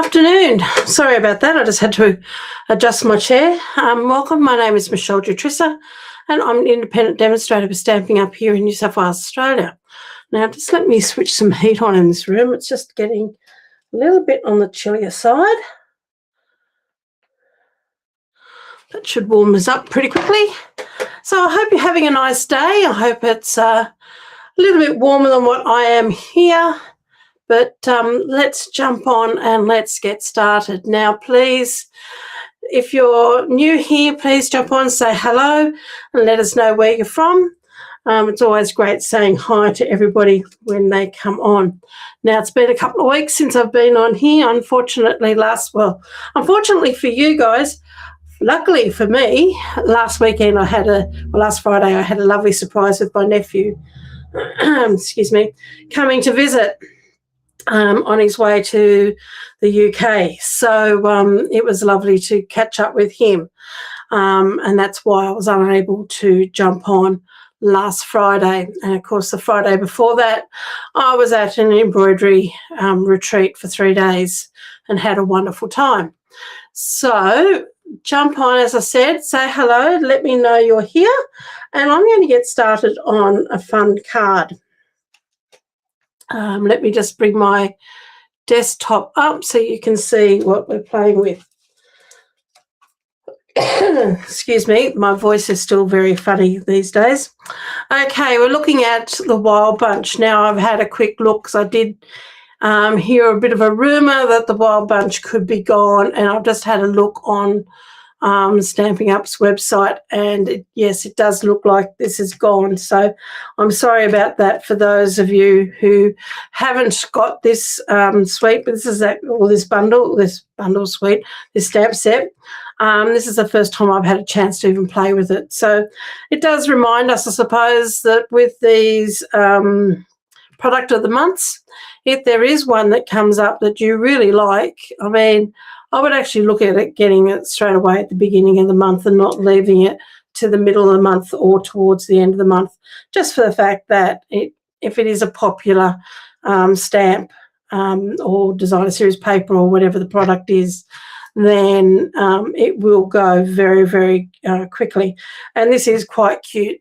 afternoon. Sorry about that. I just had to adjust my chair. Welcome. My name is Michele Jutrisa, and I'm an independent demonstrator for Stamping Up here in New South Wales, Australia. Now, just let me switch some heat on in this room. It's just getting a little bit on the chillier side. That should warm us up pretty quickly. So I hope you're having a nice day. I hope it's a little bit warmer than what I am here. But let's jump on and let's get started. Now, please, if you're new here, please jump on, say hello, and let us know where you're from. It's always great saying hi to everybody when they come on. Now, it's been a couple of weeks since I've been on here. Unfortunately for you guys, luckily for me, last Friday I had a lovely surprise with my nephew, excuse me, coming to visit. On his way to the UK. So it was lovely to catch up with him. And that's why I was unable to jump on last Friday. And, of course, the Friday before that, I was at an embroidery retreat for 3 days and had a wonderful time. So jump on, as I said, say hello, let me know you're here. And I'm going to get started on a fun card. Let me just bring my desktop up so you can see what we're playing with. Excuse me, my voice is still very funny these days. Okay, we're looking at the Wild Bunch. Now, I've had a quick look because I did hear a bit of a rumour that the Wild Bunch could be gone, and I've just had a look on Stamping Up's website, and yes, it does look like this is gone. So I'm sorry about that for those of you who haven't got this suite, but this bundle suite, this stamp set. This is the first time I've had a chance to even play with it. So it does remind us, I suppose, that with these product of the months, if there is one that comes up that you really like, I mean, I would actually look at it, getting it straight away at the beginning of the month and not leaving it to the middle of the month or towards the end of the month, just for the fact that if it is a popular stamp or designer series paper or whatever the product is, then it will go very, very quickly. And this is quite cute.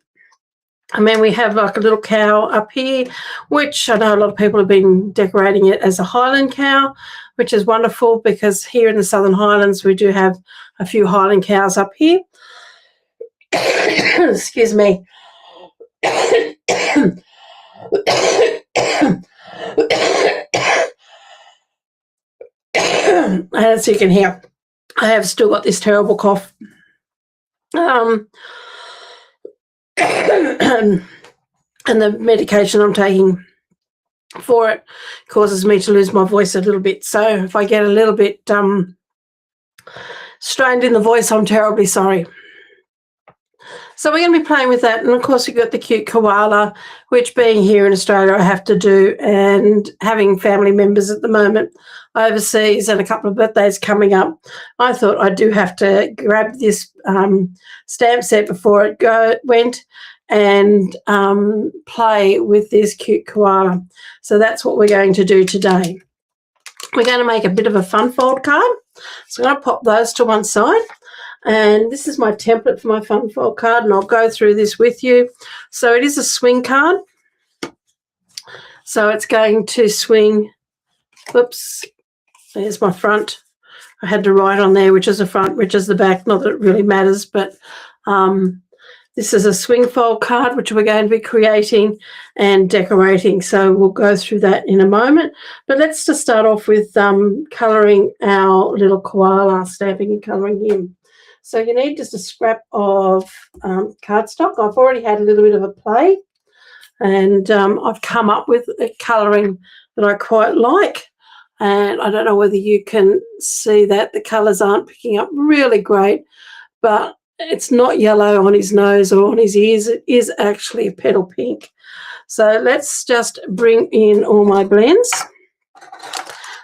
I mean, we have like a little cow up here, which I know a lot of people have been decorating it as a Highland cow, which is wonderful because here in the Southern Highlands, we do have a few Highland cows up here. Excuse me. As you can hear, I have still got this terrible cough. And the medication I'm taking for it causes me to lose my voice a little bit. So if I get a little bit strained in the voice, I'm terribly sorry. So we're going to be playing with that. And, of course, we've got the cute koala, which being here in Australia I have to do, and having family members at the moment overseas and a couple of birthdays coming up, I thought I do have to grab this stamp set before it went and play with this cute koala. So that's what we're going to do today. We're going to make a bit of a fun fold card. So I'm going to pop those to one side. And this is my template for my fun fold card, and I'll go through this with you. So it is a swing card. So it's going to swing. Whoops. There's my front. I had to write on there which is the front, which is the back. Not that it really matters, but this is a swing fold card which we're going to be creating and decorating. So we'll go through that in a moment. But let's just start off with colouring our little koala, stamping and colouring him. So you need just a scrap of cardstock. I've already had a little bit of a play, and I've come up with a colouring that I quite like. And I don't know whether you can see that. The colours aren't picking up really great, but it's not yellow on his nose or on his ears. It is actually a petal pink. So let's just bring in all my blends.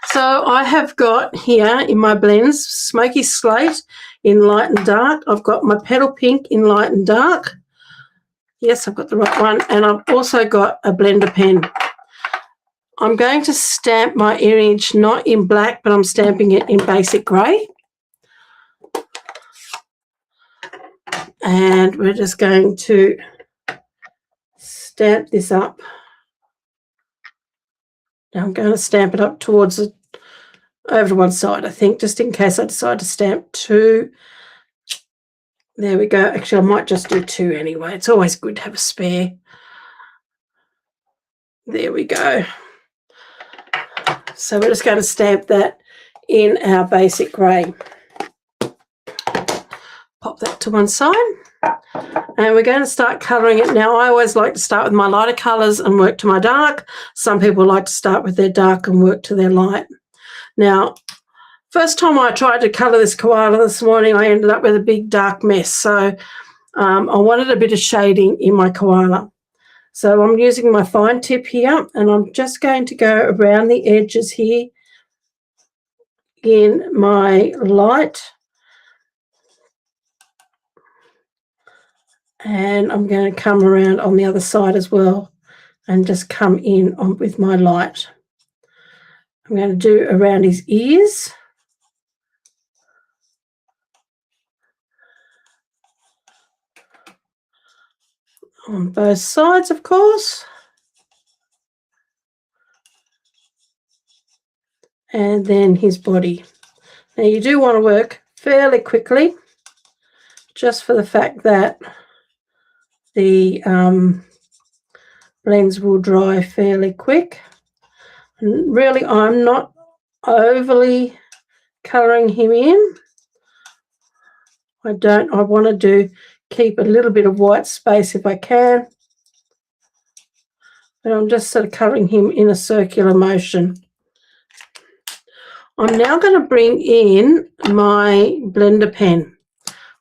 So I have got here in my blends Smoky Slate in light and dark. I've got my petal pink in light and dark. Yes, I've got the right one. And I've also got a blender pen. I'm going to stamp my image not in black, but I'm stamping it in basic grey. And we're just going to stamp this up. Now I'm going to stamp it up towards the, over to one side, I think, just in case I decide to stamp two. There we go. Actually, I might just do two anyway. It's always good to have a spare. There we go. So we're just going to stamp that in our basic grey. Pop that to one side. And we're going to start colouring it. Now, I always like to start with my lighter colours and work to my dark. Some people like to start with their dark and work to their light. Now, first time I tried to colour this koala this morning, I ended up with a big dark mess. So I wanted a bit of shading in my koala. So I'm using my fine tip here, and I'm just going to go around the edges here in my light. And I'm going to come around on the other side as well and just come in on with my light. I'm going to do around his ears. On both sides, of course. And then his body. Now you do want to work fairly quickly, just for the fact that the blends will dry fairly quick. And really, I'm not overly colouring him in. I want to keep a little bit of white space if I can. But I'm just sort of colouring him in a circular motion. I'm now going to bring in my blender pen,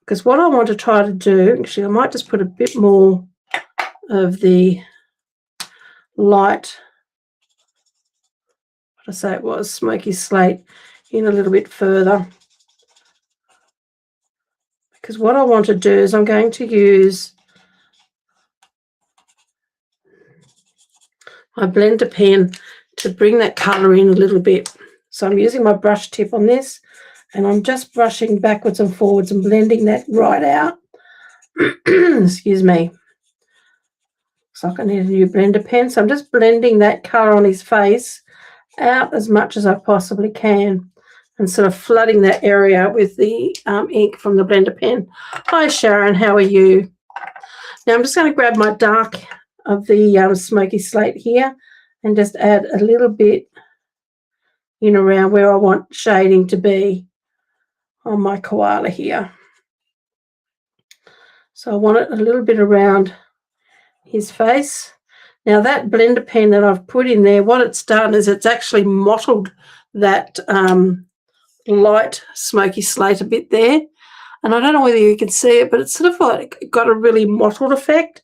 because what I want to try to do, actually I might just put a bit more of the light, what I say it was, smoky slate, in a little bit further. Because what I want to do is I'm going to use my blender pen to bring that colour in a little bit. So I'm using my brush tip on this, and I'm just brushing backwards and forwards and blending that right out. Excuse me. Looks like I need a new blender pen. So I'm just blending that colour on his face out as much as I possibly can, and sort of flooding that area with the ink from the blender pen. Hi Sharon, how are you? Now I'm just going to grab my dark of the smoky slate here and just add a little bit in around where I want shading to be on my koala here. So I want it a little bit around his face. Now that blender pen that I've put in there, what it's done is it's actually mottled that light smoky slate a bit there. And I don't know whether you can see it, but it's sort of like got a really mottled effect.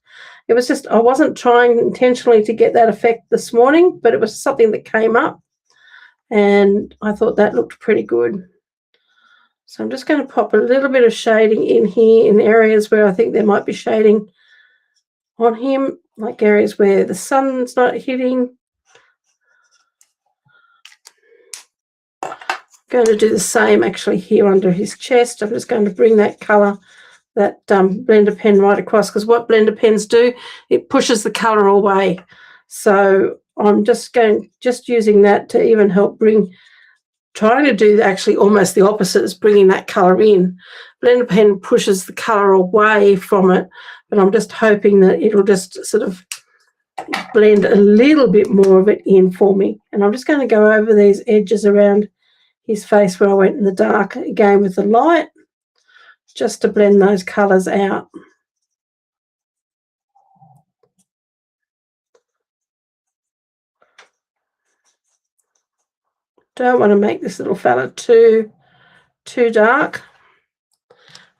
It was just, I wasn't trying intentionally to get that effect this morning, but it was something that came up, and I thought that looked pretty good. So I'm just going to pop a little bit of shading in here in areas where I think there might be shading on him, like areas where the sun's not hitting. I'm going to do the same actually here under his chest. I'm just going to bring that colour, that blender pen right across, because what blender pens do, it pushes the colour away. So I'm just using that to even help trying to do actually almost the opposite, is bringing that colour in. Blender pen pushes the colour away from it, but I'm just hoping that it'll just sort of blend a little bit more of it in for me. And I'm just going to go over these edges around his face where I went in the dark again with the light, just to blend those colours out. Don't want to make this little fella too dark.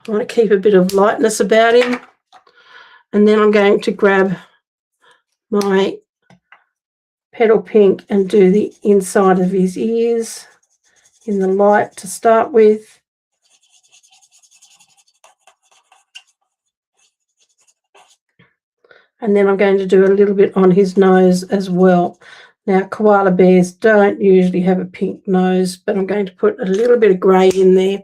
I want to keep a bit of lightness about him. And then I'm going to grab my petal pink and do the inside of his ears in the light to start with. And then I'm going to do a little bit on his nose as well. Now, koala bears don't usually have a pink nose, but I'm going to put a little bit of grey in there.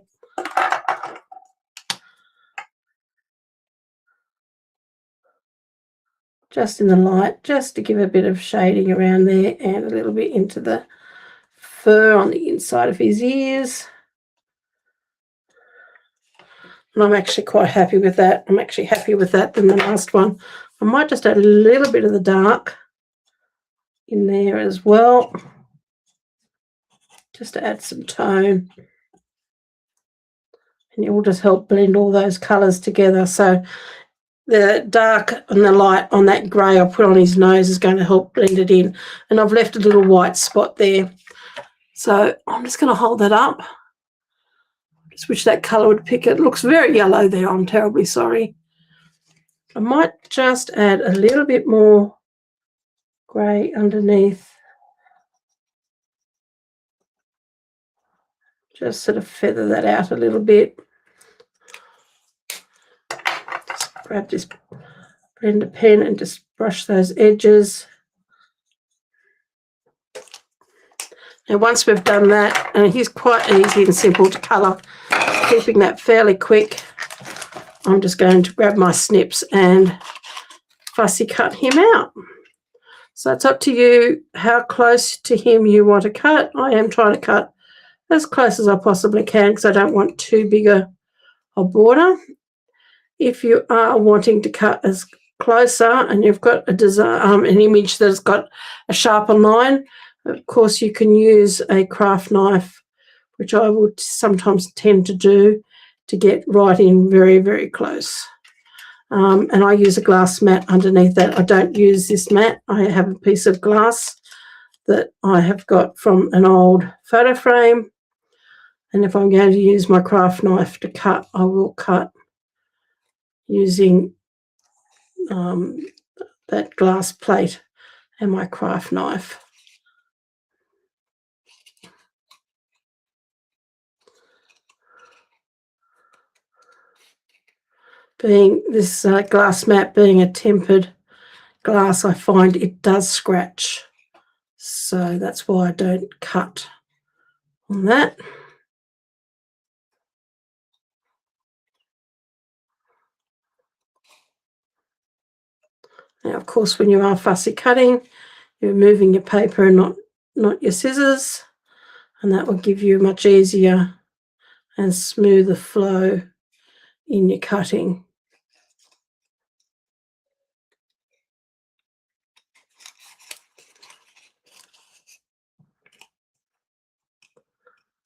Just in the light, just to give a bit of shading around there and a little bit into the fur on the inside of his ears. And I'm actually quite happy with that. I'm actually happier with that than the last one. I might just add a little bit of the dark in there as well, just to add some tone. And it will just help blend all those colours together. So the dark and the light on that grey I put on his nose is going to help blend it in. And I've left a little white spot there. So I'm just going to hold that up. Just wish that colour would pick it. It looks very yellow there. I'm terribly sorry. I might just add a little bit more grey underneath. Just sort of feather that out a little bit. Just grab this blender pen and just brush those edges. Now once we've done that, and he's quite easy and simple to colour, keeping that fairly quick, I'm just going to grab my snips and fussy cut him out. So it's up to you how close to him you want to cut. I am trying to cut as close as I possibly can because I don't want too big a border. If you are wanting to cut as closer and you've got a design, an image that's got a sharper line, of course you can use a craft knife, which I would sometimes tend to do, to get right in very, very close. And I use a glass mat underneath that. I don't use this mat. I have a piece of glass that I have got from an old photo frame. And if I'm going to use my craft knife to cut, I will cut using that glass plate and my craft knife. Being this glass mat being a tempered glass, I find it does scratch. So that's why I don't cut on that. Now, of course, when you are fussy cutting, you're moving your paper and not your scissors, and that will give you a much easier and smoother flow in your cutting.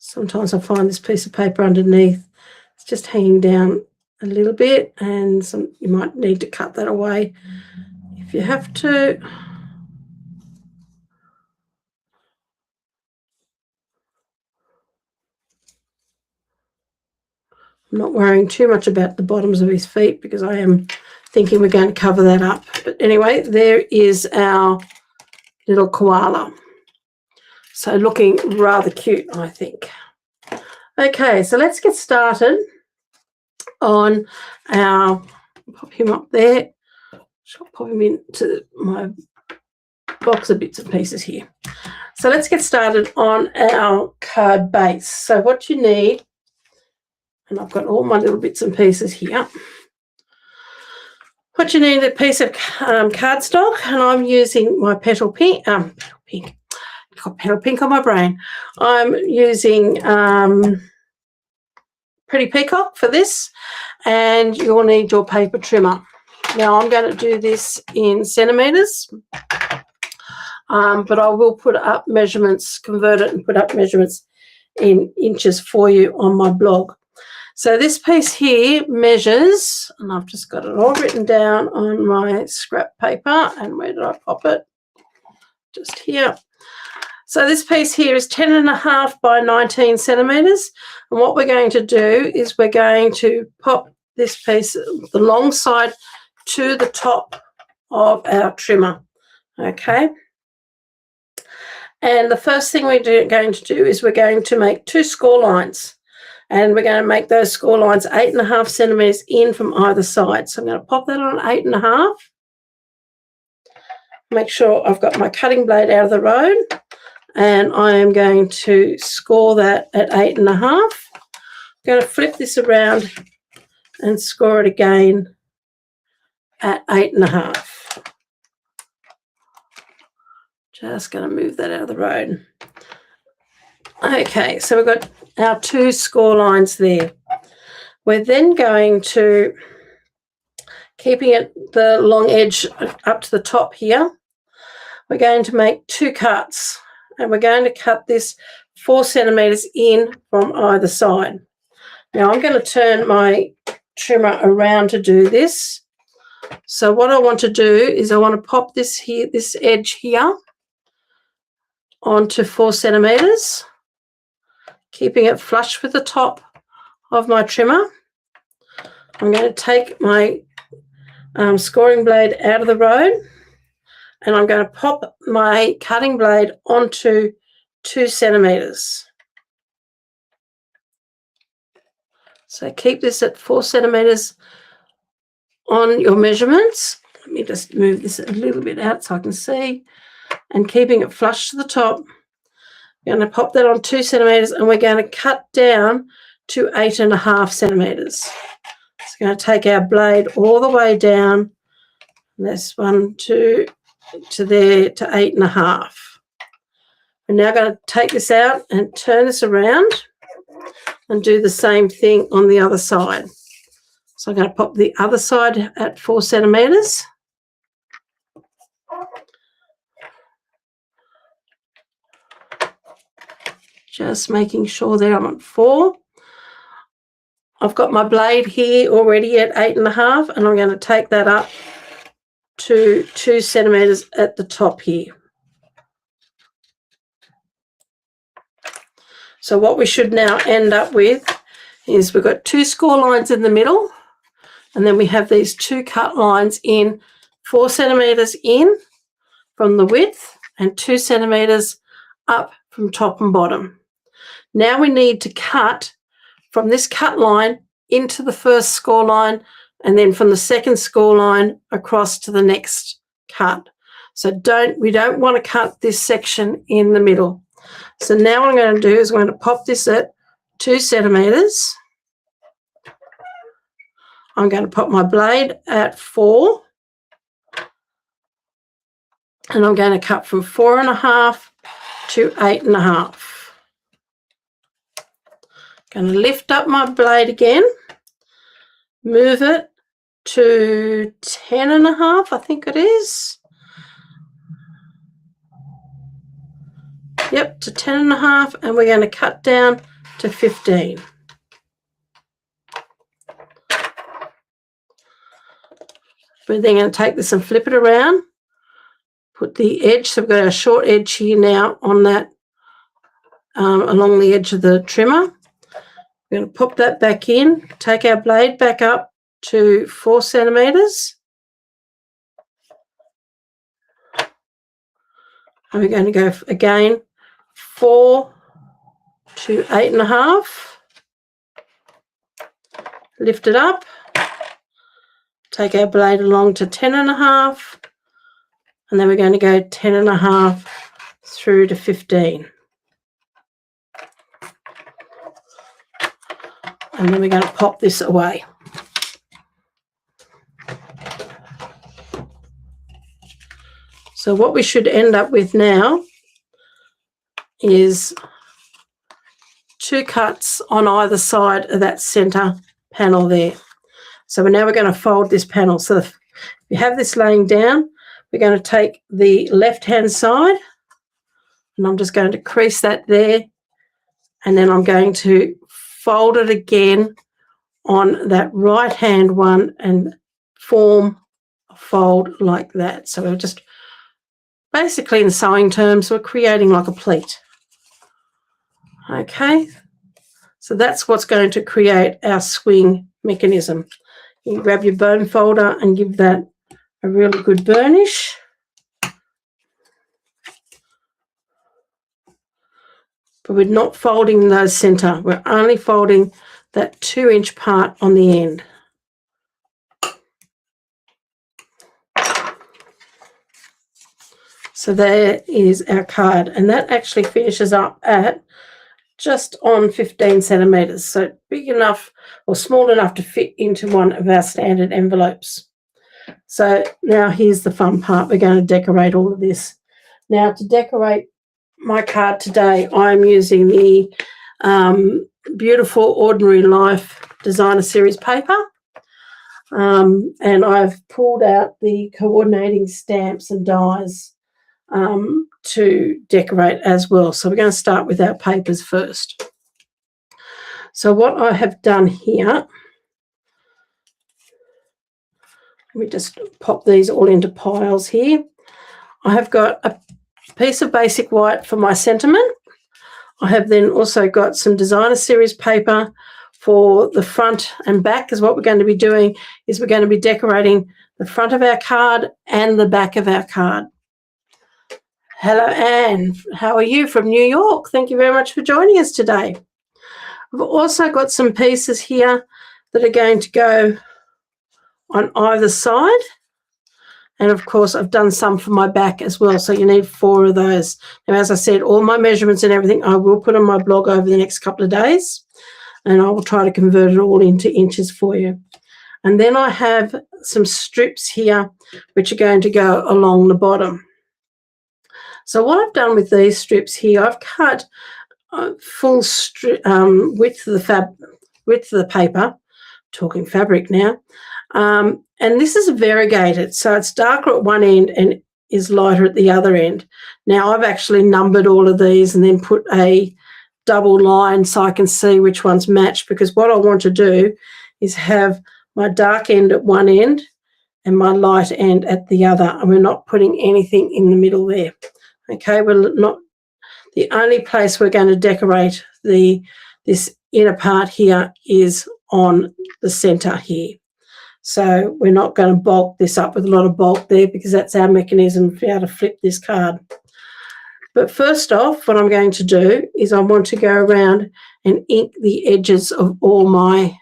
Sometimes I find this piece of paper underneath, it's just hanging down a little bit, and you might need to cut that away if you have to. I'm not worrying too much about the bottoms of his feet because I am thinking we're going to cover that up. But anyway, there is our little koala. So looking rather cute, I think. Okay, so let's get started on our, pop him up there. I'll pop him into my box of bits and pieces here. So let's get started on our card base. So what you need, and I've got all my little bits and pieces here. What you need, a piece of cardstock, and I'm using my petal pink. Got petal pink on my brain. I'm using Pretty Peacock for this, and you'll need your paper trimmer. Now I'm going to do this in centimetres, but I will put up measurements, convert it and put up measurements in inches for you on my blog. So this piece here measures, and I've just got it all written down on my scrap paper. And where did I pop it? Just here. So this piece here is 10.5 by 19 centimetres. And what we're going to do is we're going to pop this piece, the long side, to the top of our trimmer. Okay. And the first thing we're going to do is we're going to make 2 score lines. And we're going to make those score lines 8.5 centimetres in from either side. So I'm going to pop that on 8.5. make sure I've got my cutting blade out of the road, and I am going to score that at 8.5. I'm going to flip this around and score it again at 8.5. Just going to move that out of the road. Okay, so we've got our 2 score lines there. We're then going to, keeping it the long edge up to the top here, we're going to make 2 cuts, and we're going to cut this 4 centimetres in from either side. Now I'm going to turn my trimmer around to do this. So what I want to do is I want to pop this here, this edge here, onto 4 centimetres, keeping it flush with the top of my trimmer. I'm going to take my scoring blade out of the road, and I'm going to pop my cutting blade onto 2 centimetres. So keep this at 4 centimetres on your measurements. Let me just move this a little bit out so I can see. And keeping it flush to the top, we're going to pop that on 2 centimetres, and we're going to cut down to 8.5 centimetres. So we're going to take our blade all the way down, this one to there, to 8.5. We're now going to take this out and turn this around and do the same thing on the other side. So I'm going to pop the other side at 4 centimetres. Just making sure there I'm at 4. I've got my blade here already at 8.5, and I'm going to take that up to 2 centimetres at the top here. So what we should now end up with is we've got 2 score lines in the middle, and then we have these 2 cut lines in 4 centimetres in from the width and 2 centimetres up from top and bottom. Now we need to cut from this cut line into the first score line, and then from the second score line across to the next cut. So we don't want to cut this section in the middle. So now what I'm going to do is I'm going to pop this at 2 centimetres. I'm going to pop my blade at 4, and I'm going to cut from 4.5 to 8.5. Going to lift up my blade again, move it to 10.5, I think it is. Yep, to 10.5, and we're going to cut down to 15. We're then going to take this and flip it around, put the edge, so we've got a short edge here now on that, along the edge of the trimmer. We're going to pop that back in, take our blade back up to 4 centimetres. And we're going to go again 4 to 8.5. Lift it up, take our blade along to 10.5, and then we're going to go 10.5 through to 15. And then we're going to pop this away. So what we should end up with now is 2 cuts on either side of that centre panel there. So now we're going to fold this panel. So if you have this laying down, we're going to take the left-hand side, and I'm just going to crease that there, and then I'm going to fold it again on that right-hand one and form a fold like that. So we're just basically, in sewing terms, we're creating like a pleat. Okay, so that's what's going to create our swing mechanism. You grab your bone folder and give that a really good burnish. But we're not folding those centre. We're only folding that 2-inch part on the end. So there is our card, and that actually finishes up at just on 15 centimetres, so big enough or small enough to fit into one of our standard envelopes. So now here's the fun part. We're going to decorate all of this. Now, to decorate my card today, I'm using the beautiful Ordinary Life Designer Series paper. And I've pulled out the coordinating stamps and dies to decorate as well. So we're going to start with our papers first. So what I have done here, let me just pop these all into piles here. I have got a piece of basic white for my sentiment. I have then also got some designer series paper for the front and back, because what we're going to be doing is we're going to be decorating the front of our card and the back of our card. Hello, Anne. How are you from New York? Thank you very much for joining us today. I've also got some pieces here that are going to go on either side. And, of course, I've done some for my back as well, so you need 4 of those. Now, as I said, all my measurements and everything I will put on my blog over the next couple of days, and I will try to convert it all into inches for you. And then I have some strips here which are going to go along the bottom. So what I've done with these strips here, I've cut full width of the paper, talking fabric now, and this is variegated, so it's darker at one end and is lighter at the other end. Now I've actually numbered all of these and then put a double line so I can see which ones match, because what I want to do is have my dark end at one end and my light end at the other, and we're not putting anything in the middle there. Okay, we're not. The only place we're going to decorate this inner part here is on the centre here. So we're not going to bulk this up with a lot of bulk there, because that's our mechanism for how to flip this card. But first off, what I'm going to do is I want to go around and ink the edges of all my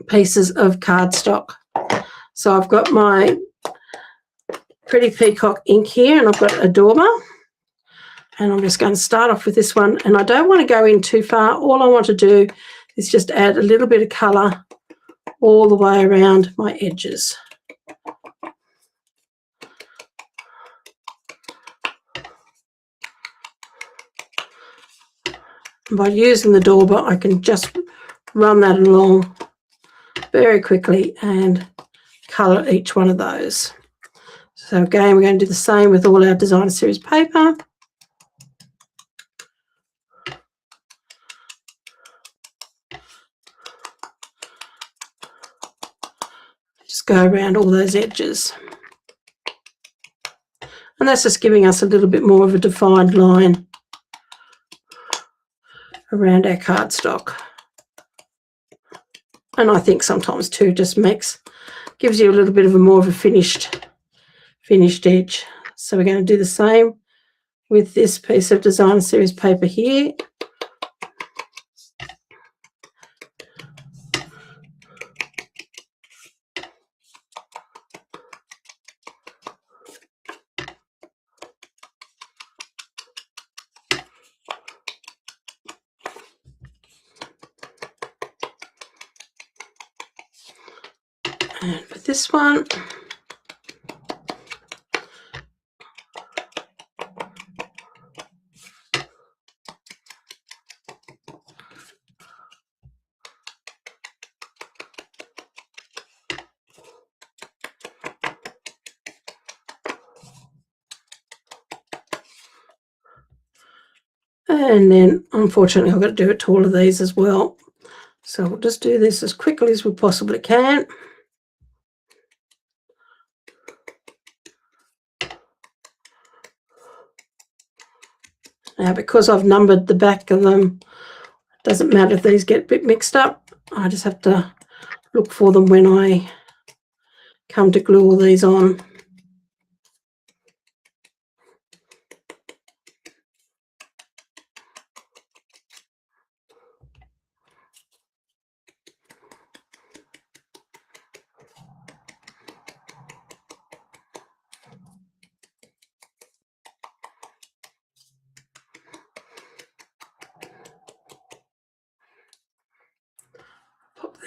pieces of cardstock. So I've got my Pretty Peacock ink here, and I've got a dormer. And I'm just going to start off with this one, and I don't want to go in too far. All I want to do is just add a little bit of colour all the way around my edges. And by using the dauber, I can just run that along very quickly and colour each one of those. So again, we're going to do the same with all our designer series paper. Just go around all those edges. And that's just giving us a little bit more of a defined line around our cardstock. And I think sometimes too just gives you a little bit of a more of a finished edge. So we're going to do the same with this piece of designer series paper here. And for this one, and then unfortunately I've got to do it to all of these as well. So we'll just do this as quickly as we possibly can. Now, because I've numbered the back of them, it doesn't matter if these get a bit mixed up. I just have to look for them when I come to glue all these on.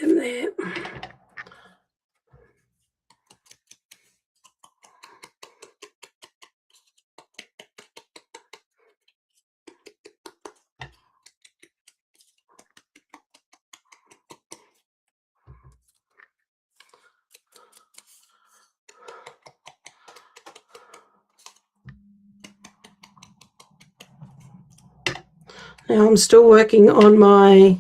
them there. Now I'm still working on my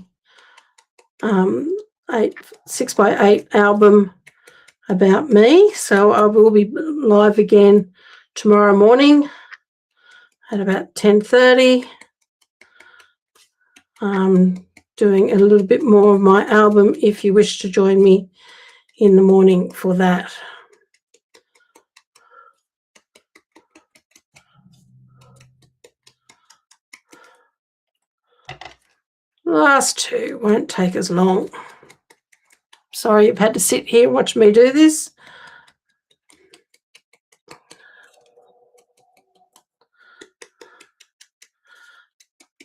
6x8 album about me, so I will be live again tomorrow morning at about 10:30, doing a little bit more of my album if you wish to join me in the morning for that. The last two won't take as long. Sorry you've had to sit here and watch me do this.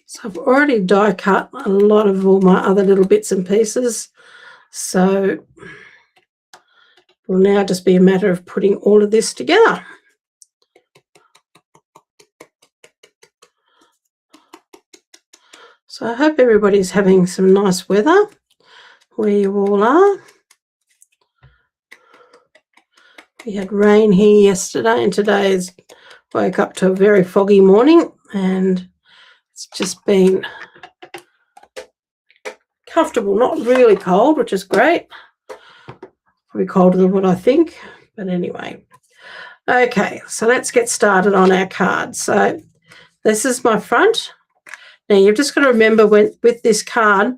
So I've already die cut a lot of all my other little bits and pieces. So it will now just be a matter of putting all of this together. So I hope everybody's having some nice weather where you all are. We had rain here yesterday, and today's woke up to a very foggy morning, and it's just been comfortable, not really cold, which is great. Probably colder than what I think, but anyway. Okay, so let's get started on our card. So this is my front. Now you've just got to remember with this card,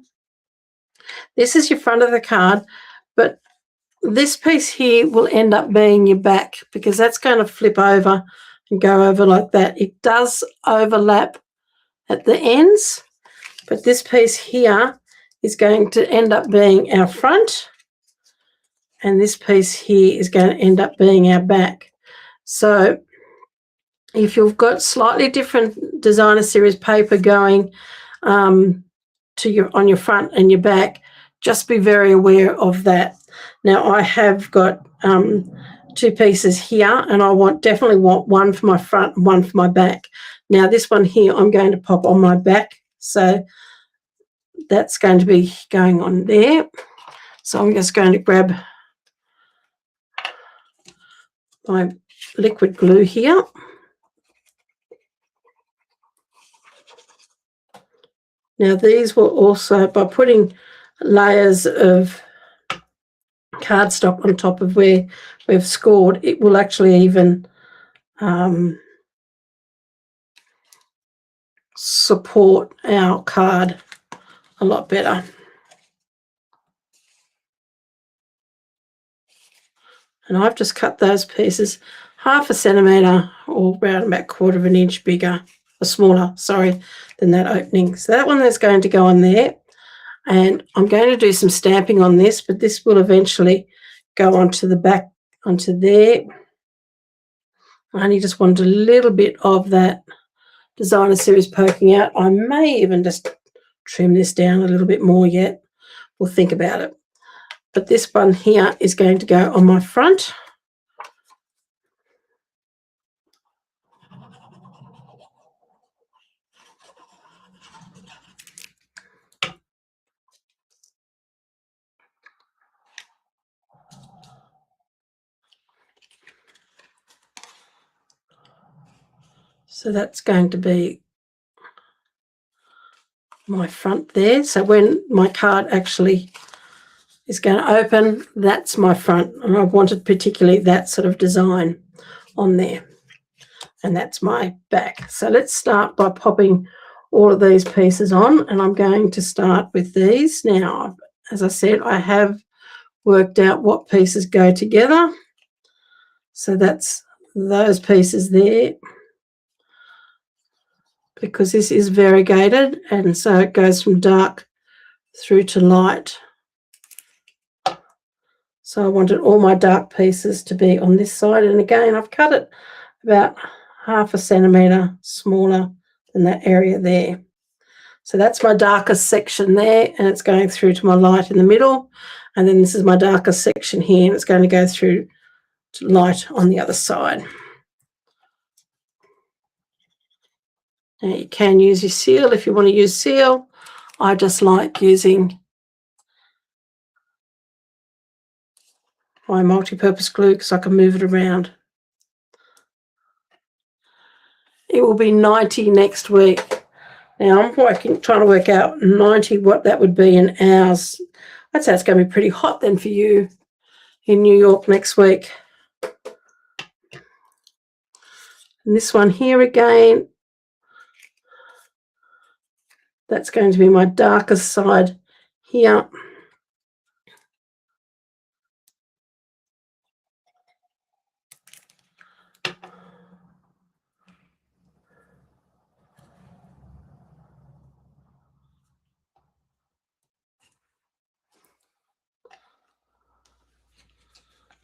this is your front of the card, but this piece here will end up being your back because that's going to flip over and go over like that. It does overlap at the ends, but this piece here is going to end up being our front, and this piece here is going to end up being our back. So if you've got slightly different designer series paper going on your front and your back, just be very aware of that. Now I have got two pieces here, and I definitely want one for my front and one for my back. Now this one here I'm going to pop on my back, so that's going to be going on there. So I'm just going to grab my liquid glue here. Now these will also, by putting layers of cardstock on top of where we've scored, it will actually even support our card a lot better. And I've just cut those pieces 1/2 centimetre or around about 1/4 of an inch bigger, or smaller, sorry, than that opening. So that one is going to go on there. And I'm going to do some stamping on this, but this will eventually go onto the back, onto there. I only just want a little bit of that designer series poking out. I may even just trim this down a little bit more yet. We'll think about it. But this one here is going to go on my front. So that's going to be my front there. So when my card actually is going to open, that's my front. And I wanted particularly that sort of design on there. And that's my back. So let's start by popping all of these pieces on. And I'm going to start with these. Now, as I said, I have worked out what pieces go together. So that's those pieces there, because this is variegated, and so it goes from dark through to light. So I wanted all my dark pieces to be on this side, and again I've cut it about 1/2 centimetre smaller than that area there. So that's my darkest section there, and it's going through to my light in the middle. And then this is my darkest section here, and it's going to go through to light on the other side. Now you can use your seal if you want to use seal. I just like using my multi-purpose glue because I can move it around. It will be 90 next week. Now I'm trying to work out 90 what that would be in hours. I'd say it's going to be pretty hot then for you in New York next week. And this one here again, that's going to be my darkest side here.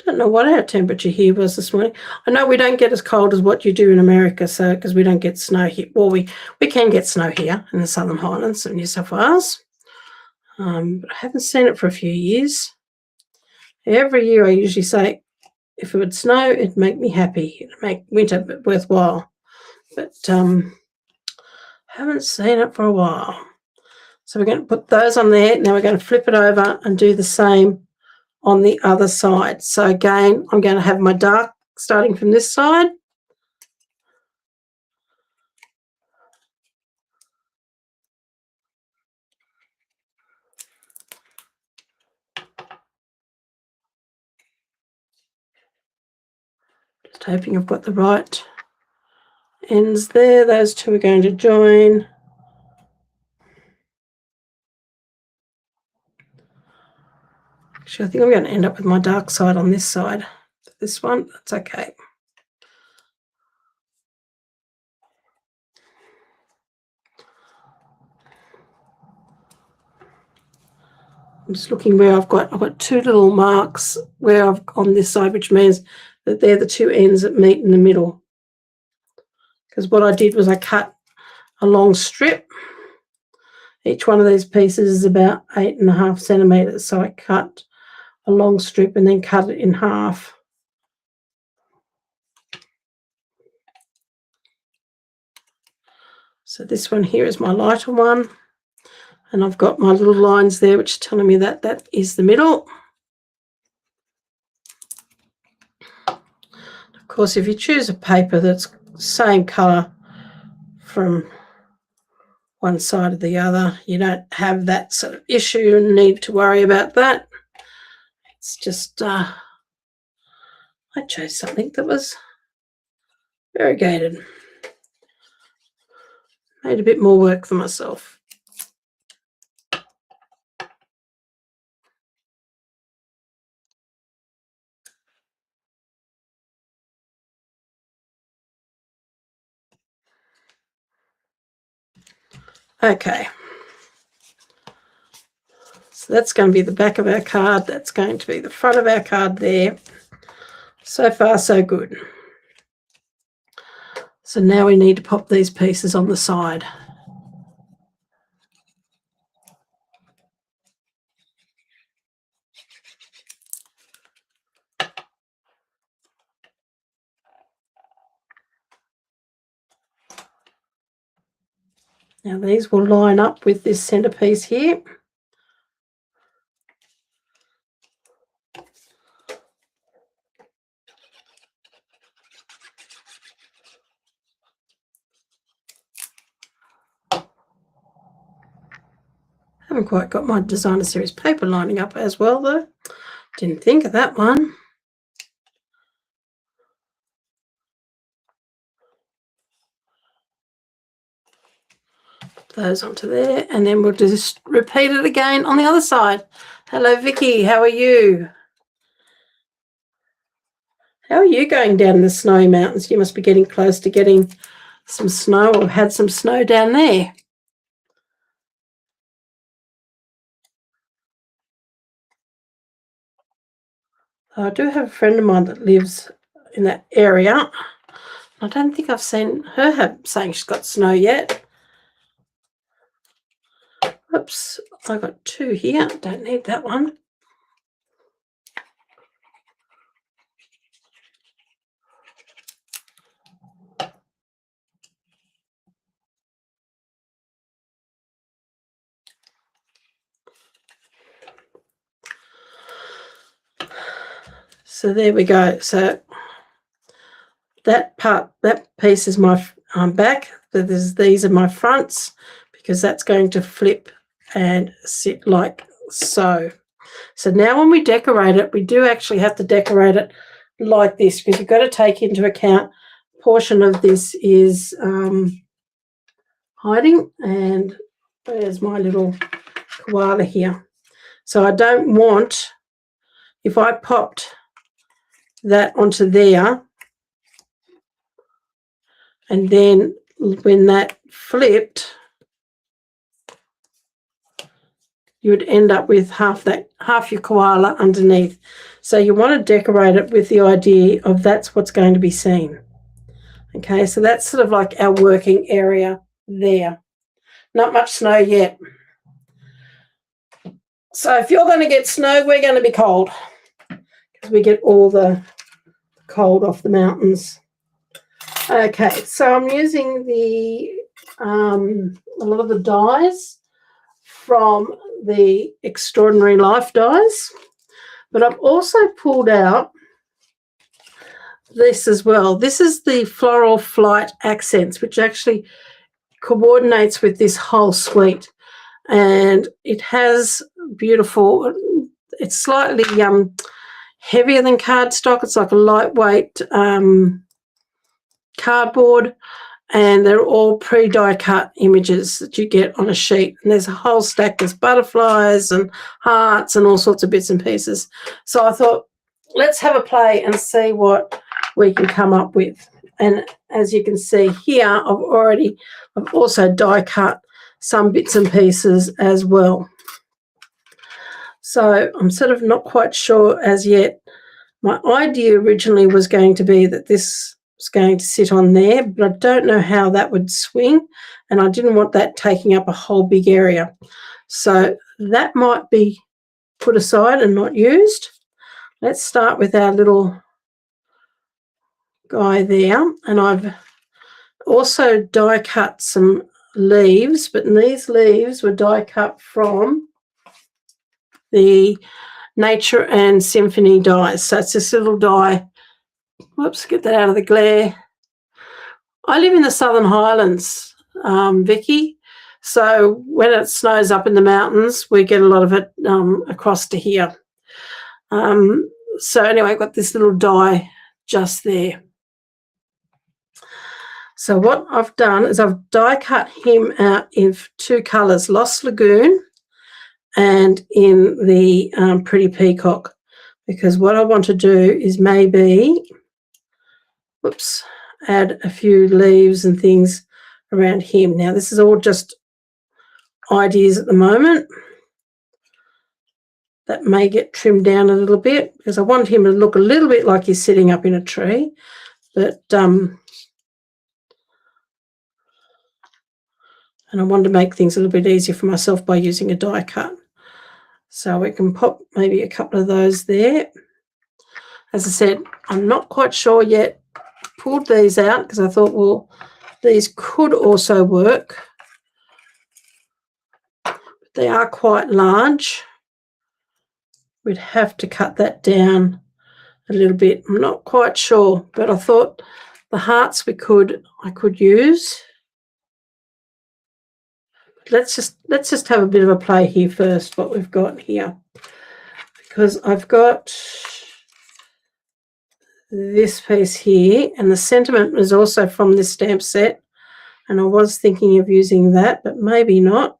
Don't know what our temperature here was this morning. I know we don't get as cold as what you do in America, so because we don't get snow here. Well, we can get snow here in the Southern Highlands of New South Wales, but I haven't seen it for a few years. Every year I usually say, if it would snow, it'd make me happy. It'd make winter worthwhile. But haven't seen it for a while. So we're going to put those on there. Now we're going to flip it over and do the same on the other side. So again, I'm going to have my dark starting from this side. Just hoping I've got the right ends there. Those two are going to join. Actually, I think I'm going to end up with my dark side on this side. This one, that's okay. I'm just looking where I've got two little marks where I've on this side, which means that they're the two ends that meet in the middle. Because what I did was I cut a long strip. Each one of these pieces is about 8.5 centimeters. So I cut a long strip and then cut it in half. So this one here is my lighter one. And I've got my little lines there, which are telling me that that is the middle. Of course, if you choose a paper that's same colour from one side or the other, you don't have that sort of issue and need to worry about that. It's just, I chose something that was variegated. Made a bit more work for myself. Okay. So that's going to be the back of our card. That's going to be the front of our card there. So far, so good. So now we need to pop these pieces on the side. Now these will line up with this centerpiece here. Haven't quite got my designer series paper lining up as well though. Didn't think of that one. Those onto there, and then we'll just repeat it again on the other side. Hello Vicky, how are you? How are you going down the snowy mountains? You must be getting close to getting some snow or had some snow down there. I do have a friend of mine that lives in that area. I don't think I've seen her saying she's got snow yet. Oops, I got 2 here. Don't need that one. So there we go. So that piece is my back. These are my fronts, because that's going to flip and sit like so. So now when we decorate it, we do actually have to decorate it like this, because you've got to take into account a portion of this is hiding, and there's my little koala here. So I don't want, if I popped that onto there, and then when that flipped, you would end up with half your koala underneath. So you want to decorate it with the idea of that's what's going to be seen. Okay, so that's sort of like our working area there. Not much snow yet. So if you're going to get snow, we're going to be cold, because we get all the cold off the mountains. Okay, so I'm using a lot of the dies from the Extraordinary Life dies, but I've also pulled out this as well. This is the Floral Flight Accents, which actually coordinates with this whole suite, and it has beautiful, it's slightly heavier than cardstock. It's like a lightweight cardboard, and they're all pre-die cut images that you get on a sheet, and there's a whole stack. There's butterflies and hearts and all sorts of bits and pieces. So I thought, let's have a play and see what we can come up with. And as you can see here, I've also die cut some bits and pieces as well. So I'm sort of not quite sure as yet. My idea originally was going to be that this was going to sit on there, but I don't know how that would swing, and I didn't want that taking up a whole big area. So that might be put aside and not used. Let's start with our little guy there, and I've also die cut some leaves, but these leaves were die cut from the Nature and Symphony dies. So it's this little die. Whoops, get that out of the glare. I live in the Southern Highlands, Vicky. So when it snows up in the mountains, we get a lot of it across to here. So anyway, I've got this little die just there. So what I've done is I've die cut him out in 2 colours, Lost Lagoon and in the Pretty Peacock, because what I want to do is maybe, whoops, add a few leaves and things around him. Now this is all just ideas at the moment. That may get trimmed down a little bit, because I want him to look a little bit like he's sitting up in a tree, but and I wanted to make things a little bit easier for myself by using a die cut. So we can pop maybe a couple of those there. As I said, I'm not quite sure yet. Pulled these out because I thought, well, these could also work. But they are quite large. We'd have to cut that down a little bit. I'm not quite sure, but I thought the hearts I could use. Let's just have a bit of a play here first, what we've got here, because I've got this piece here, and the sentiment is also from this stamp set, and I was thinking of using that, but maybe not.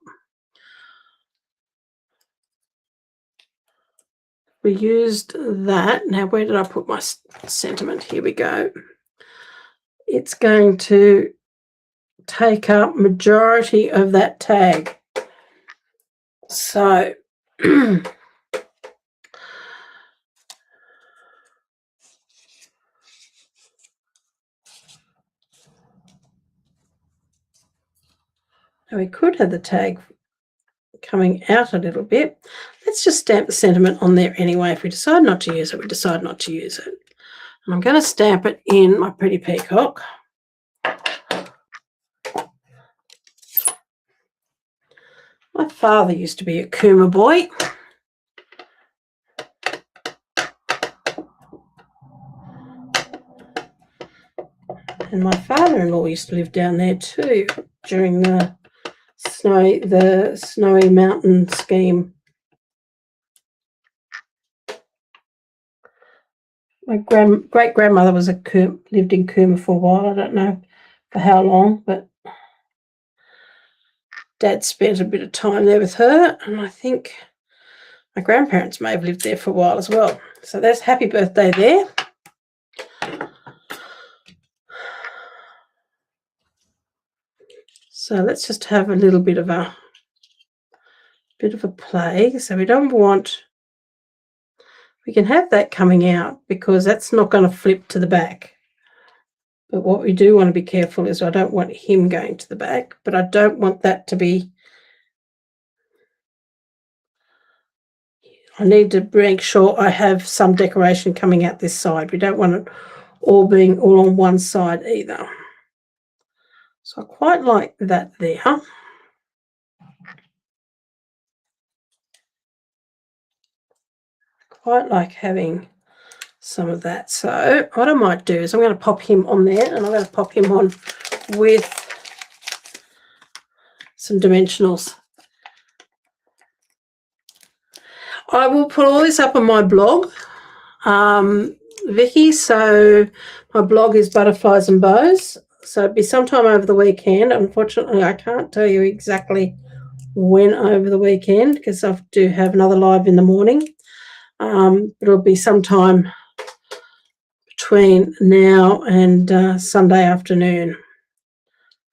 We used that. Now where did I put my sentiment? Here we go. It's going to take up majority of that tag. So we could have the tag coming out a little bit. Let's just stamp the sentiment on there anyway. If we decide not to use it, we decide not to use it. And I'm going to stamp it in my pretty peacock. My father used to be a Kuma boy. And my father-in-law used to live down there too during the snowy mountain scheme. My great-grandmother lived in Cooma for a while. I don't know for how long, but Dad spent a bit of time there with her, and I think my grandparents may have lived there for a while as well. So that's happy birthday there. So let's just have a little bit of a play. So we don't want, we can have that coming out because that's not going to flip to the back. But what we do want to be careful is I don't want him going to the back, but I don't want that to be, I need to make sure I have some decoration coming out this side. We don't want it all being all on one side either. So I quite like that there. Quite like having some of that. So what I might do is I'm going to pop him on there, and I'm going to pop him on with some dimensionals. I will put all this up on my blog, Vicky. So my blog is Butterflies and Bows. So it'll be sometime over the weekend. Unfortunately, I can't tell you exactly when over the weekend because I do have another live in the morning. It'll be sometime between now and Sunday afternoon.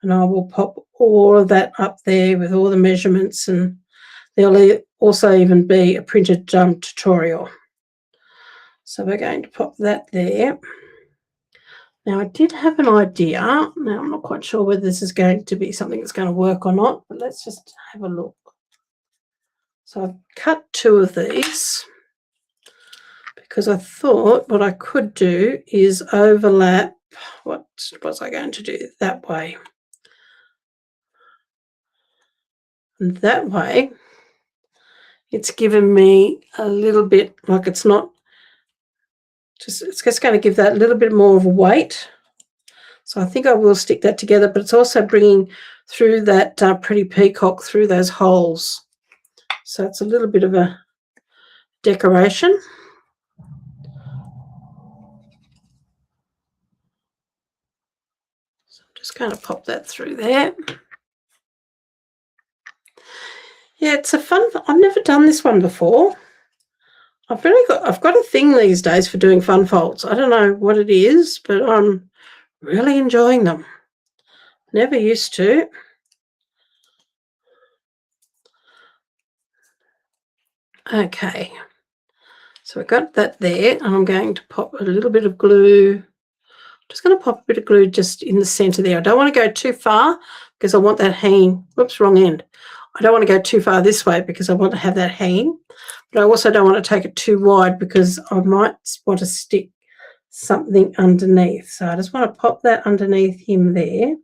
And I will pop all of that up there with all the measurements, and there'll also even be a printed tutorial. So we're going to pop that there. Now I did have an idea. Now I'm not quite sure whether this is going to be something that's going to work or not, but let's just have a look. So I've cut 2 of these because I thought what I could do is overlap. What was I going to do that way? And that way it's given me a little bit, like it's not just, it's just going to give that a little bit more of a weight. So I think I will stick that together, but it's also bringing through that pretty peacock through those holes. So it's a little bit of a decoration. So I'm just going to pop that through there. Yeah, it's a fun, I've never done this one before. I've got a thing these days for doing fun folds. I don't know what it is, but I'm really enjoying them. Never used to. Okay, so we've got that there, and I'm going to pop a little bit of glue. I'm just going to pop a bit of glue just in the center there. I don't want to go too far because I want that hanging. Whoops, wrong end. I don't want to go too far this way because I want to have that hanging, but I also don't want to take it too wide because I might want to stick something underneath. So I just want to pop that underneath him there.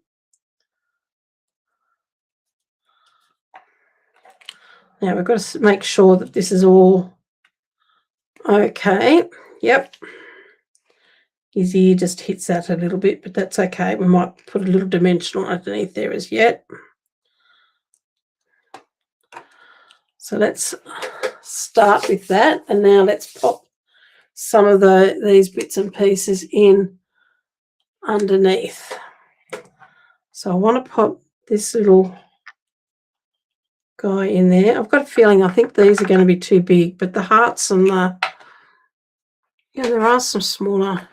Now we've got to make sure that this is all okay. Yep. His ear just hits that a little bit, but that's okay. We might put a little dimensional underneath there as yet. So let's start with that, and now let's pop some of these bits and pieces in underneath. So I want to pop this little guy in there. I've got a feeling I think these are going to be too big, but the hearts and the, yeah, there are some smaller,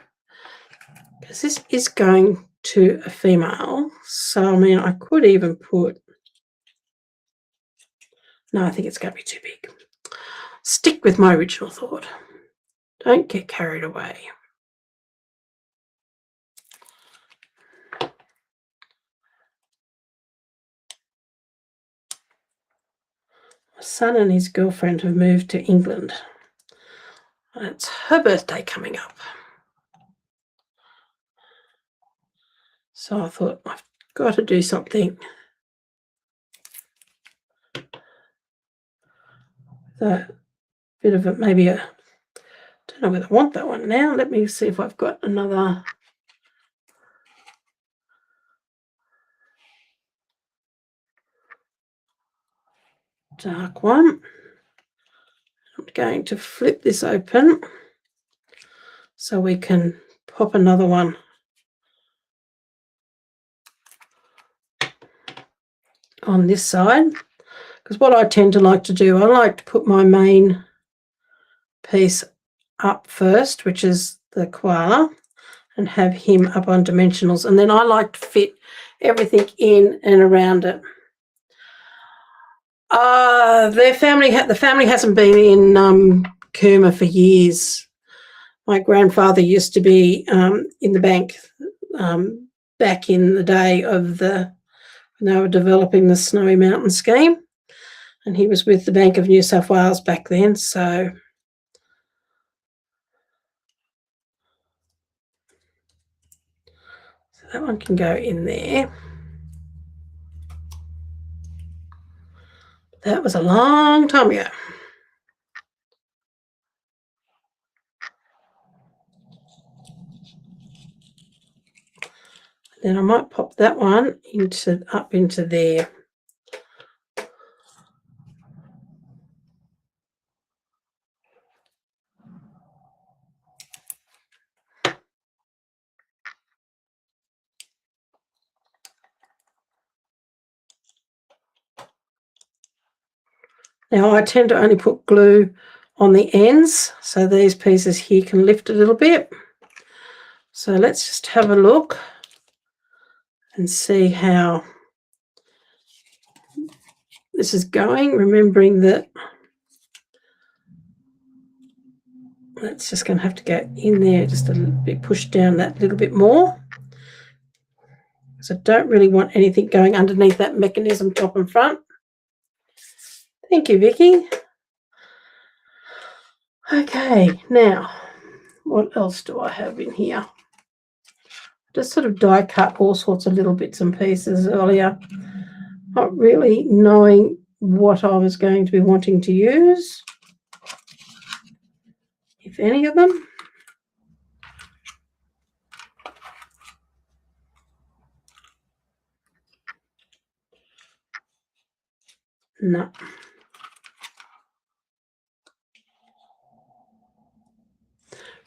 because this is going to a female. So I mean, I could even put, no, I think it's going to be too big. Stick with my original thought. Don't get carried away. son and his girlfriend have moved to England. It's her birthday coming up. So I thought, I've got to do something. A bit of it, maybe a, don't know whether I want that one now. Let me see if I've got another dark one. I'm going to flip this open so we can pop another one on this side, because what I tend to like to do, I like to put my main piece up first, which is the koala, and have him up on dimensionals, and then I like to fit everything in and around it. The family hasn't been in Cooma for years. My grandfather used to be in the bank back in the day of when they were developing the Snowy Mountain scheme, and he was with the Bank of New South Wales back then. So that one can go in there. That was a long time ago. Then I might pop that one up into there. Now I tend to only put glue on the ends, so these pieces here can lift a little bit. So let's just have a look and see how this is going, remembering that that's just going to have to go in there just a little bit, push down that little bit more, because I don't really want anything going underneath that mechanism top and front. Thank you, Vicky. Okay, now what else do I have in here? Just sort of die cut all sorts of little bits and pieces earlier, not really knowing what I was going to be wanting to use, if any of them. No.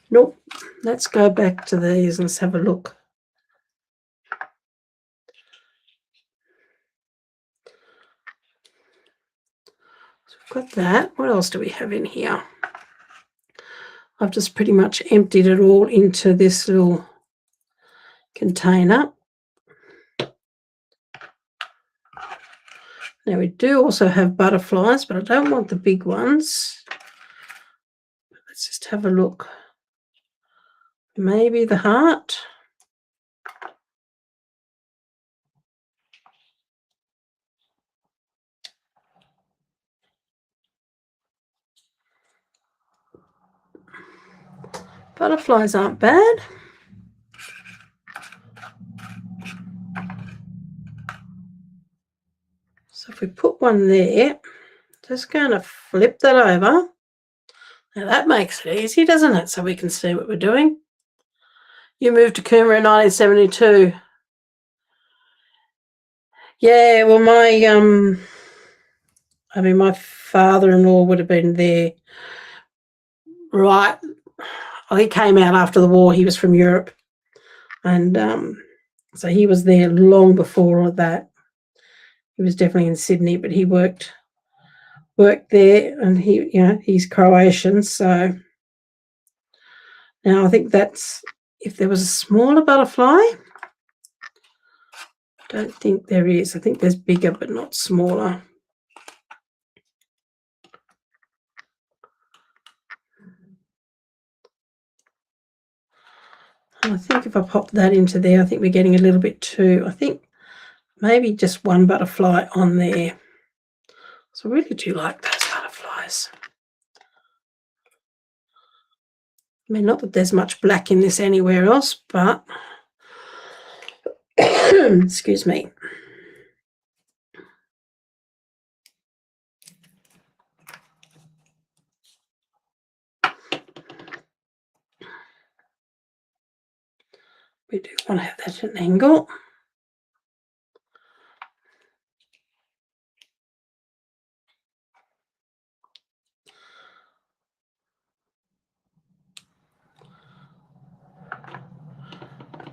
Nope. Let's go back to these and let's have a look. So we've got that. What else do we have in here? I've just pretty much emptied it all into this little container. Now we do also have butterflies, but I don't want the big ones. Let's just have a look. Maybe the heart. Butterflies aren't bad. So if we put one there, just going to flip that over. Now that makes it easy, doesn't it? So we can see what we're doing. You moved to Cooma in 1972. Yeah, well, my father-in-law would have been there, right? Well, he came out after the war. He was from Europe, and so he was there long before all of that. He was definitely in Sydney, but he worked there, and he's Croatian. So now I think that's, if there was a smaller butterfly. I don't think there is. I think there's bigger, but not smaller. And I think if I pop that into there, I think we're getting a little bit too, I think maybe just one butterfly on there. So I really do like those butterflies. I mean, not that there's much black in this anywhere else, but excuse me. We do want to have that at an angle.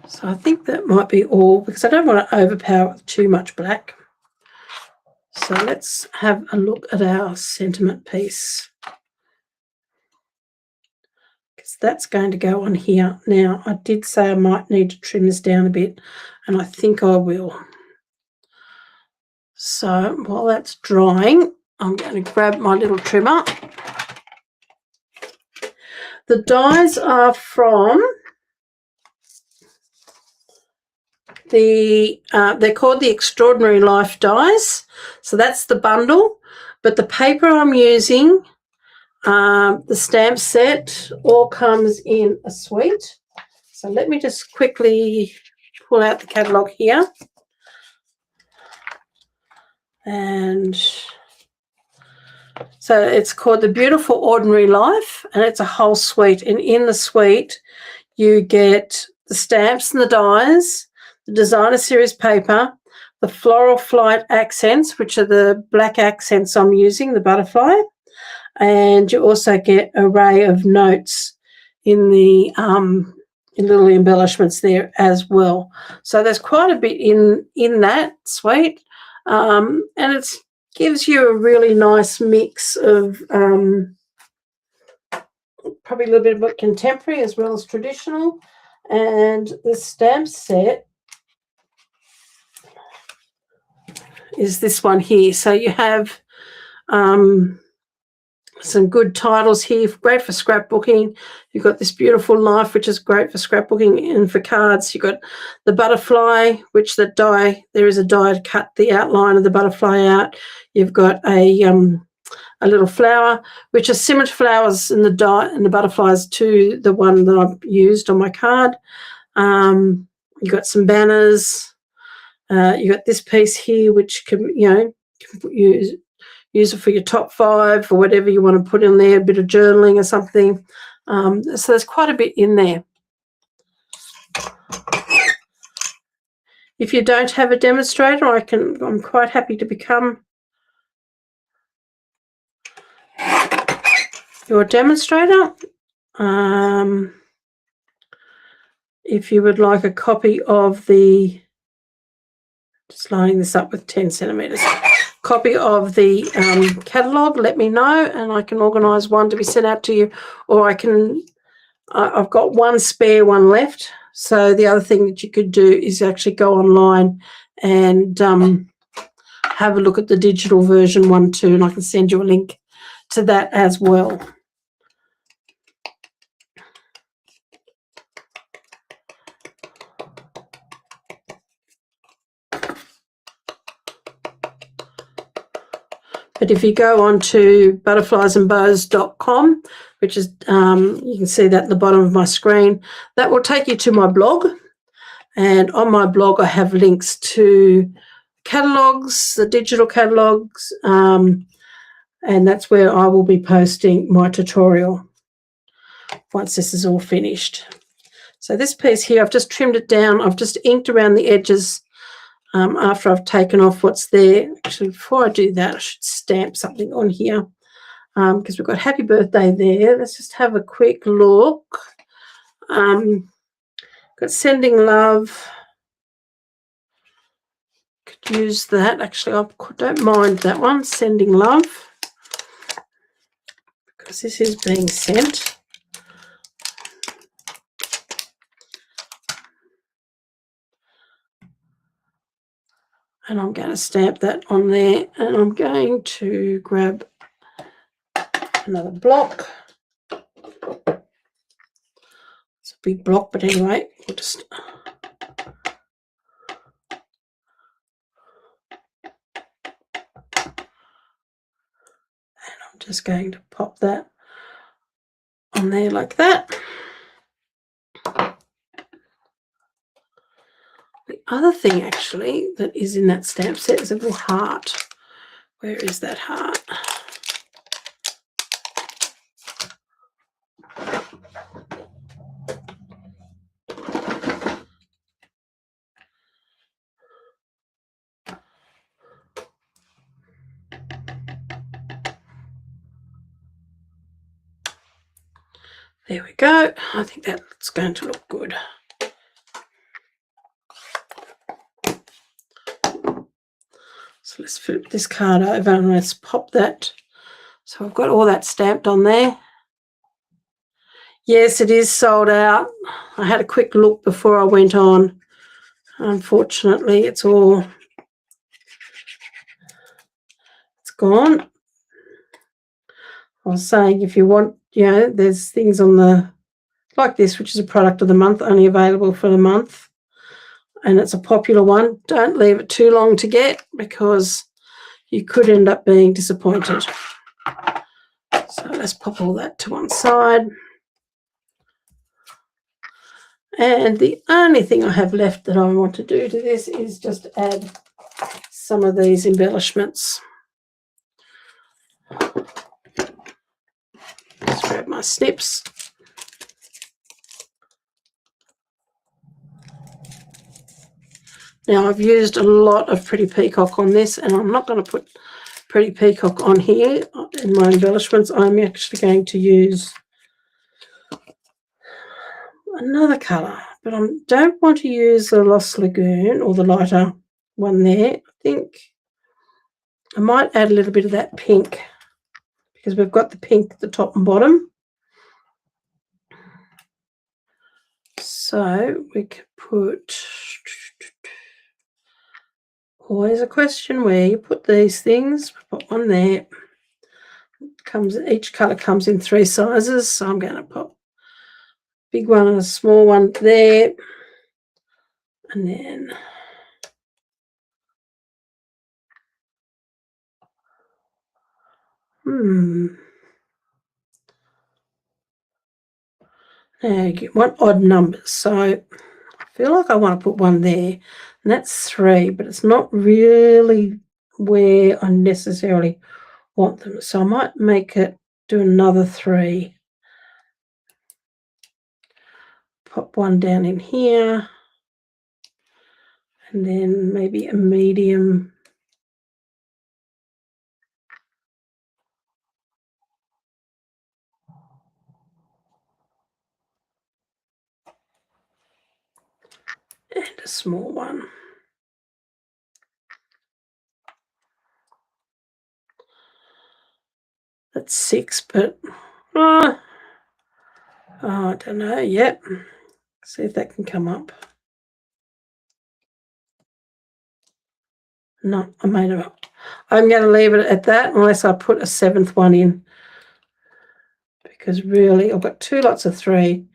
So I think that might be all, because I don't want to overpower it with too much black. So let's have a look at our sentiment piece, because that's going to go on here. Now, I did say I might need to trim this down a bit, and I think I will. So while that's drying, I'm going to grab my little trimmer. The dies are from they're called the Extraordinary Life dies. So that's the bundle. But the paper I'm using, the stamp set, all comes in a suite. So let me just quickly pull out the catalogue here. And so it's called The Beautiful Ordinary Life, and it's a whole suite. And in the suite, you get the stamps and the dies, the designer series paper, the floral flight accents, which are the black accents I'm using, the butterfly, and you also get an array of notes in the in little embellishments there as well. So there's quite a bit in that suite, and it gives you a really nice mix of probably a little bit of contemporary as well as traditional. And the stamp set is this one here. So you have some good titles here, great for scrapbooking. You've got This Beautiful Life, which is great for scrapbooking, and for cards. You've got the butterfly, which the die, there is a die to cut the outline of the butterfly out. You've got a little flower, which are similar to flowers in the die and the butterflies to the one that I've used on my card. You've got some banners. You've got this piece here, which can, use it for your top 5 or whatever you want to put in there, a bit of journaling or something. So there's quite a bit in there. If you don't have a demonstrator, I'm quite happy to become your demonstrator. If you would like a copy of the, just lining this up with 10 centimetres, copy of the catalogue, let me know, and I can organise one to be sent out to you, or I've got one spare one left. So the other thing that you could do is actually go online and have a look at the digital version one too, and I can send you a link to that as well. But if you go on to butterfliesandbows.com, which is, you can see that at the bottom of my screen, that will take you to my blog. And on my blog, I have links to catalogues, the digital catalogues, and that's where I will be posting my tutorial once this is all finished. So this piece here, I've just trimmed it down. I've just inked around the edges after I've taken off what's there. Actually, before I do that, I should stamp something on here because we've got happy birthday there. Let's just have a quick look. Got sending love. Could use that. Actually, I don't mind that one, sending love, because this is being sent. And I'm going to stamp that on there, and I'm going to grab another block. It's a big block, but anyway, we'll just just going to pop that on there like that. The other thing actually that is in that stamp set is a little heart. Where is that heart? There we go. I think that's going to look good. So let's flip this card over and let's pop that. So I've got all that stamped on there. Yes, it is sold out. I had a quick look before I went on. Unfortunately, it's gone. I was saying if you want, there's things on the, like this, which is a product of the month, only available for the month. And it's a popular one. Don't leave it too long to get because you could end up being disappointed. So let's pop all that to one side. And the only thing I have left that I want to do to this is just add some of these embellishments. Just grab my snips. Now I've used a lot of Pretty Peacock on this, and I'm not going to put Pretty Peacock on here in my embellishments. I'm actually going to use another colour, but I don't want to use the Lost Lagoon or the lighter one there. I think I might add a little bit of that pink because we've got the pink at the top and bottom. So we could put, always a question where you put these things. Put one there. Each colour comes in 3 sizes, so I'm going to put big one and a small one there, and then now you want odd numbers, so I feel like I want to put one there, and that's 3, but it's not really where I necessarily want them, so I might do another 3. Pop one down in here, and then maybe a medium. And a small one. That's 6, but I don't know yet. See if that can come up. No, I made it up. I'm going to leave it at that unless I put a 7th one in, because really I've got 2 lots of 3.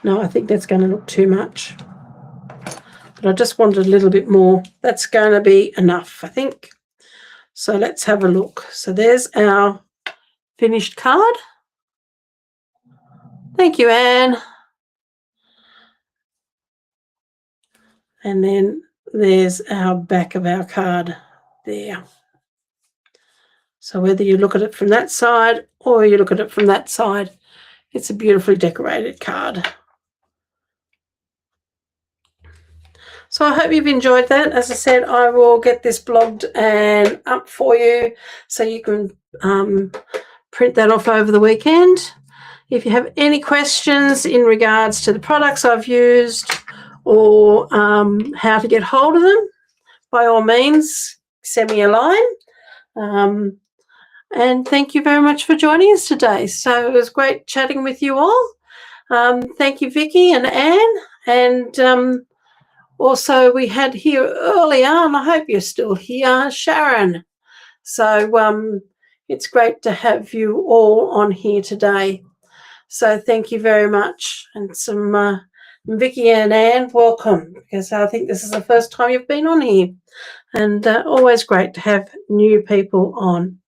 No, I think that's going to look too much, but I just wanted a little bit more. That's going to be enough, I think. So let's have a look. So there's our finished card. Thank you, Anne. And then there's our back of our card there. So whether you look at it from that side or you look at it from that side, it's a beautifully decorated card. So I hope you've enjoyed that. As I said, I will get this blogged and up for you so you can print that off over the weekend. If you have any questions in regards to the products I've used or how to get hold of them, by all means, send me a line. And thank you very much for joining us today. So it was great chatting with you all. Thank you, Vicky and Anne. And also we had here earlier, and I hope you're still here, Sharon. So it's great to have you all on here today. So thank you very much, and some Vicky and Anne, welcome, because I think this is the first time you've been on here, and always great to have new people on.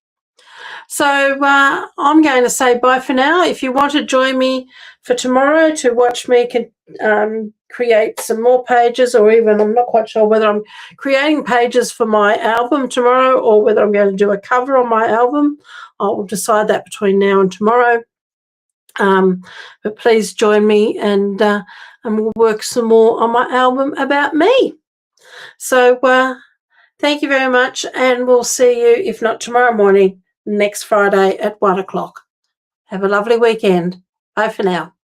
So I'm going to say bye for now. If you want to join me for tomorrow to watch me create some more pages, or even I'm not quite sure whether I'm creating pages for my album tomorrow or whether I'm going to do a cover on my album, I will decide that between now and tomorrow. But please join me, and we'll work some more on my album about me. So thank you very much, and we'll see you, if not tomorrow morning, next Friday at 1 o'clock. Have a lovely weekend. Bye for now.